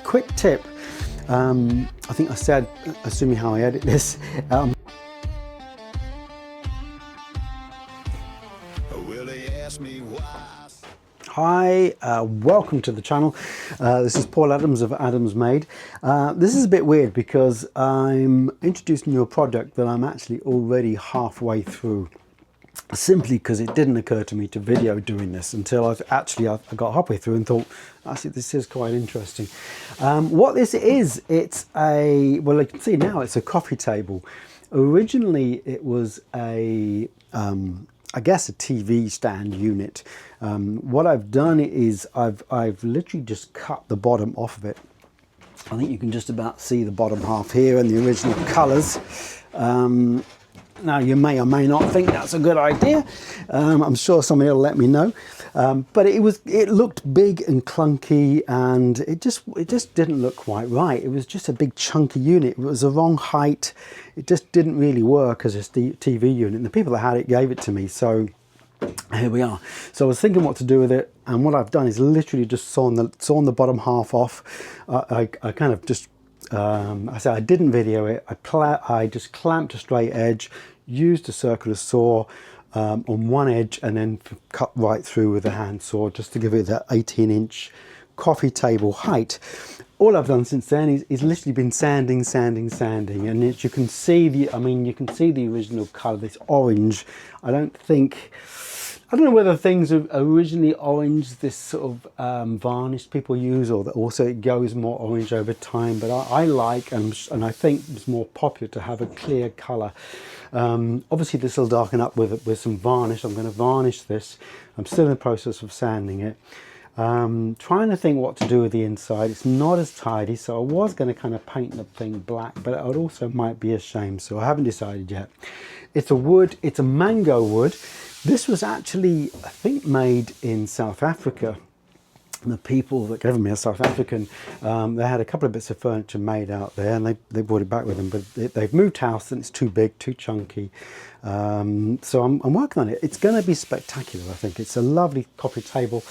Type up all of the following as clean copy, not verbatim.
quick tip. I think I said, assuming how I edit this, hi, welcome to the channel. This is Paul Adams of AdamsMade. This is a bit weird because I'm introducing you a product that I'm actually already halfway through, simply because it didn't occur to me to video doing this until I got halfway through and thought, actually this is quite interesting. What this is, it's a, well, you can see now it's a coffee table. Originally it was a I guess a TV stand unit. What I've done is I've literally just cut the bottom off of it. I think you can just about see the bottom half here and the original colours. Now you may or may not think that's a good idea. I'm sure somebody will let me know. But it looked big and clunky, and it just didn't look quite right. It was just a big chunky unit. It was the wrong height. It just didn't really work as a TV unit. And the people that had it gave it to me. So here we are. So I was thinking what to do with it, and what I've done is literally just sawn the bottom half off. I kind of just I said I didn't video it. I just clamped a straight edge, used a circular saw on one edge, and then cut right through with a hand saw just to give it that 18-inch coffee table height. All I've done since then is literally been sanding, and as you can see you can see the original colour, this orange. I don't know whether things are originally orange, this sort of varnish people use, or that also it goes more orange over time. But I like, and I think it's more popular to have a clear colour. Obviously this will darken up with some varnish. I'm going to varnish this. I'm still in the process of sanding it. Trying to think what to do with the inside. It's not as tidy, so I was going to kind of paint the thing black, but it also might be a shame, so I haven't decided yet. It's a wood, it's a mango wood. This was actually, I think, made in South Africa. The people that gave me are South African. They had a couple of bits of furniture made out there, and they brought it back with them, but they've moved house and it's too big, too chunky. So I'm working on it. It's going to be spectacular, I think. It's a lovely coffee table.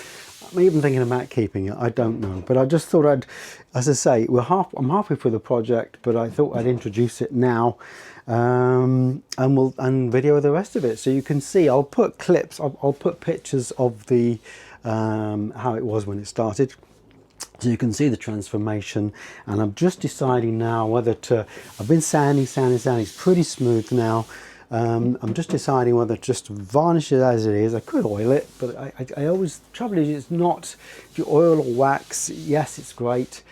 I'm even thinking about keeping it. I don't know, but I just thought I'd, as I say, I'm halfway through the project, but I thought I'd introduce it now, and video the rest of it, so you can see. I'll put clips. I'll put pictures of the how it was when it started, so you can see the transformation. And I'm just deciding now whether to. I've been sanding. It's pretty smooth now. I'm just deciding whether to just varnish it as it is. I could oil it, but I always, trouble is, it's not, if you oil or wax, yes, it's great.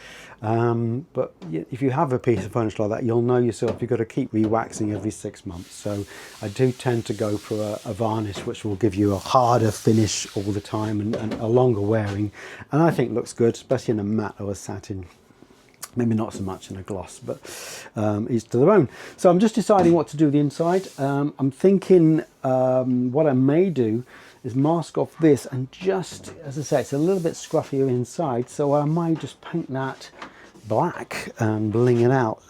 But if you have a piece of furniture like that, you'll know yourself, you've got to keep re-waxing every 6 months. So I do tend to go for a varnish, which will give you a harder finish all the time and a longer wearing. And I think looks good, especially in a matte or a satin. Maybe not so much in a gloss, but each to their own. So I'm just deciding what to do with the inside. I'm thinking what I may do is mask off this, and just, as I say, it's a little bit scruffier inside, so I might just paint that black and bling it out.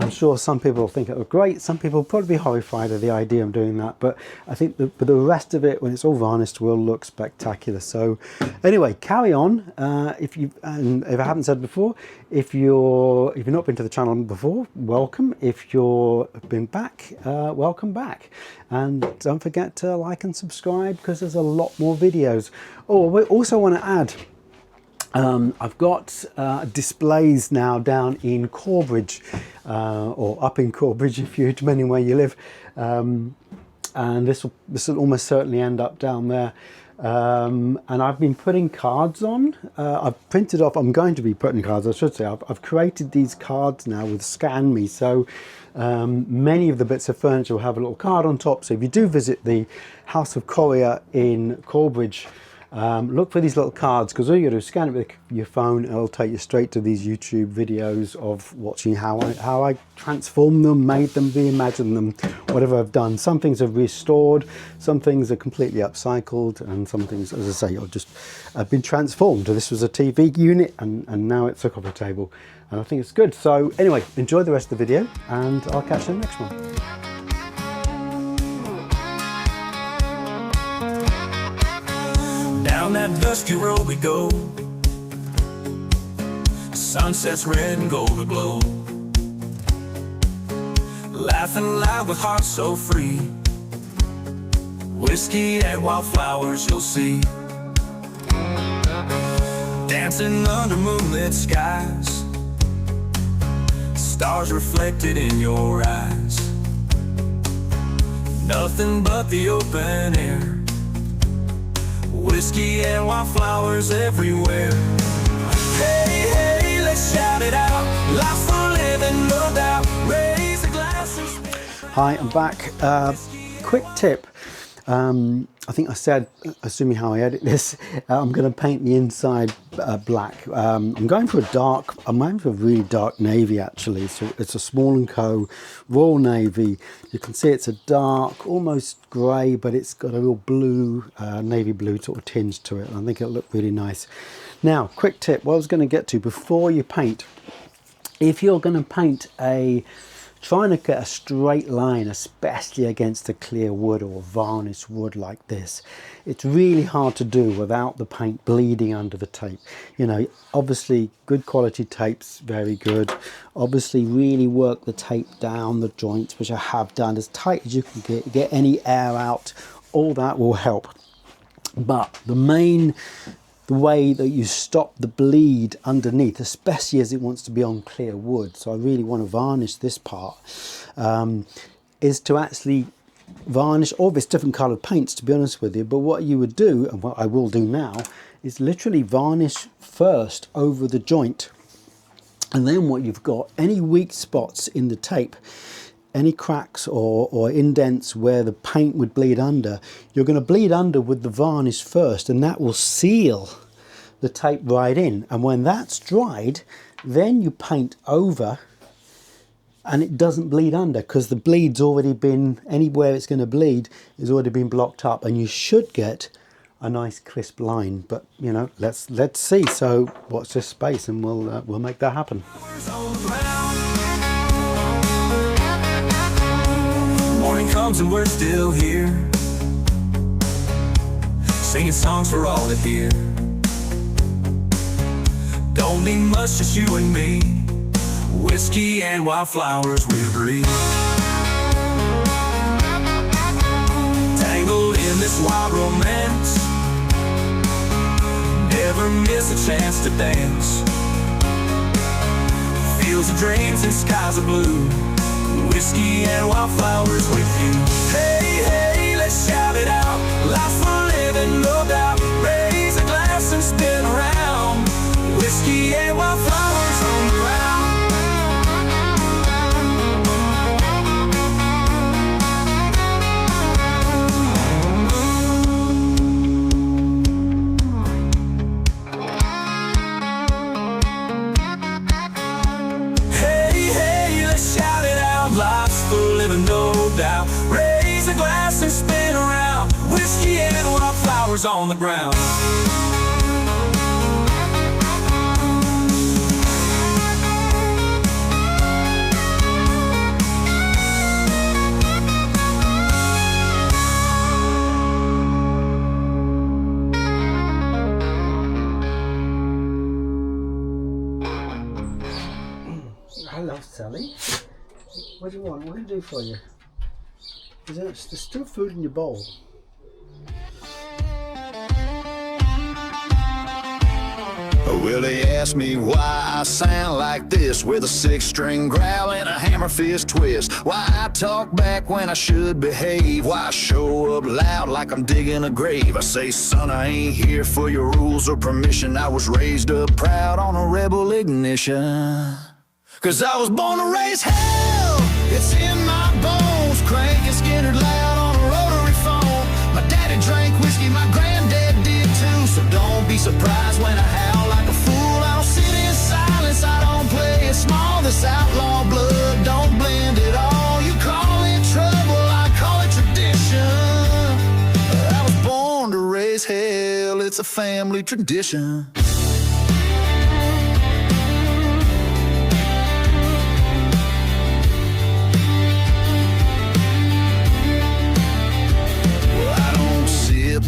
I'm sure some people think it look great. Some people will probably be horrified at the idea of doing that, but I think the rest of it, when it's all varnished, will look spectacular. So anyway, carry on. If I haven't said before, if you've not been to the channel before, welcome. If you've been back, welcome back. And don't forget to like and subscribe, because there's a lot more videos. Oh, we also want to add, I've got displays now down in Corbridge, or up in Corbridge, if you, depending where you live, and this will almost certainly end up down there. And I've been putting cards on. I've printed off. I'm going to be putting cards, I should say. I've created these cards now with Scan Me, so many of the bits of furniture will have a little card on top. So if you do visit the House of Courier in Corbridge, look for these little cards, because all you do is scan it with your phone and it'll take you straight to these YouTube videos of watching how I transformed them, made them, reimagined them, whatever I've done. Some things are restored, some things are completely upcycled, and some things, as I say, have been transformed. This was a TV unit and now it's a coffee table, and I think it's good. So anyway, enjoy the rest of the video, and I'll catch you in the next one. Down that dusty road we go, Sunsets red and gold aglow, laughing loud with hearts so free. Whiskey and wildflowers you'll see, dancing under moonlit skies, stars reflected in your eyes. Nothing but the open air, whiskey and wildflowers everywhere. Hey, hey, let's shout it out, life for living, no doubt. Raise a glass and spin. Hi, I'm back. Quick tip. I think I said, assuming how I edit this, I'm going to paint the inside black. I'm going for a really dark navy actually. So it's a Small & Co. Royal Navy. You can see it's a dark, almost grey, but it's got a real blue, navy blue sort of tinge to it. I think it'll look really nice. Now, quick tip, what I was going to get to before you paint. If you're going to paint trying to get a straight line, especially against a clear wood or varnished wood like this, it's really hard to do without the paint bleeding under the tape. You know, obviously good quality tape's very good. Obviously really work the tape down the joints, which I have done as tight as you can get any air out. All that will help. But the way that you stop the bleed underneath, especially as it wants to be on clear wood, so I really want to varnish this part, is to actually varnish all this different coloured paints, to be honest with you. But what you would do, and what I will do now, is literally varnish first over the joint, and then what you've got, any weak spots in the tape, any cracks or indents where the paint would bleed under, you're going to bleed under with the varnish first, and that will seal the tape right in. And when that's dried, then you paint over and it doesn't bleed under, because the bleed's already been, anywhere it's going to bleed has already been blocked up, and you should get a nice crisp line. But you know, let's see. So watch this space and we'll make that happen. Morning comes and we're still here, singing songs for all to hear. Don't need much, just you and me, whiskey and wildflowers we breathe. Tangled in this wild romance, never miss a chance to dance. Fields of dreams and skies of blue, whiskey and wildflowers with you. Hey, hey, let's shout it out, life for living, no doubt. Raise a glass and spin around, whiskey and wildflowers on the ground. Hey, hey, let's shout it out, life's for living, no doubt. Raise a glass and spin around, whiskey and wildflowers on the ground. Hello, Sally. What do you want? What can I do for you? There's still food in your bowl. Well, they ask me why I sound like this, with a six-string growl and a hammer fist twist. Why I talk back when I should behave. Why I show up loud like I'm digging a grave. I say, son, I ain't here for your rules or permission. I was raised up proud on a rebel ignition. 'Cause I was born to raise hell, it's in my bones. Cranking Skinner loud on a rotary phone. My daddy drank whiskey, my granddad did too. So don't be surprised when I howl like a fool. I don't sit in silence, I don't play it small. This outlaw blood don't blend at all. You call it trouble, I call it tradition. I was born to raise hell, it's a family tradition.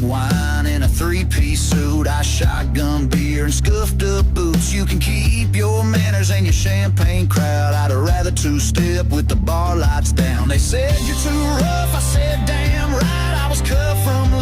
Wine in a three-piece suit, I shotgun beer and scuffed up boots. You can keep your diners and your champagne crowd. I'd rather two-step with the bar lights down. They said you're too rough, I said damn right. I was cut from